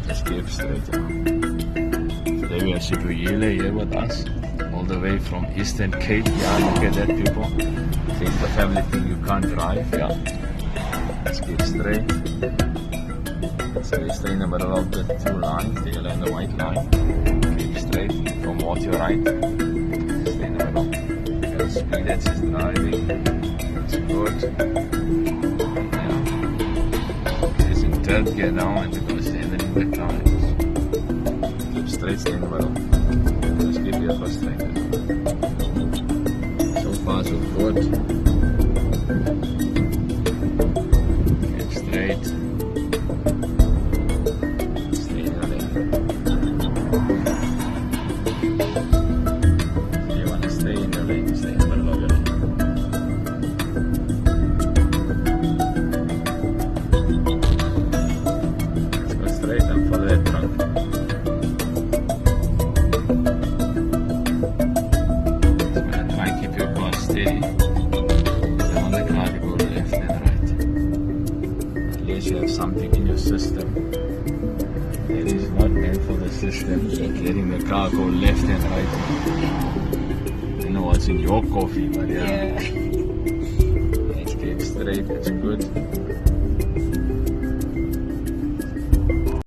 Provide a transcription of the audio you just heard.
Just keep straight. Today we have Sivuyiles here with us, all the way from Eastern Cape. Yeah, look at that, people. It's the family thing, you can't drive. Yeah. Let's keep straight. So we stay in the middle of the two lines, the yellow and the white line. Keep straight from left to right. Stay in the middle. The speed that is driving. It's good. Yeah. It's in third gear now and we're going to stay in the back lines. Keep straight, stay in the middle. Just keep your first straight. So far so good. Keep straight. Stay in the lane. If you want to stay in the lane, stay in the middle of your lane. Let's go straight and follow that trunk. Steady. You want the car to go left and right. Unless you have something in your system that is not meant for the system, like letting the car go left and right. I don't know what's in your coffee, but yeah. Let's keep straight, it's good.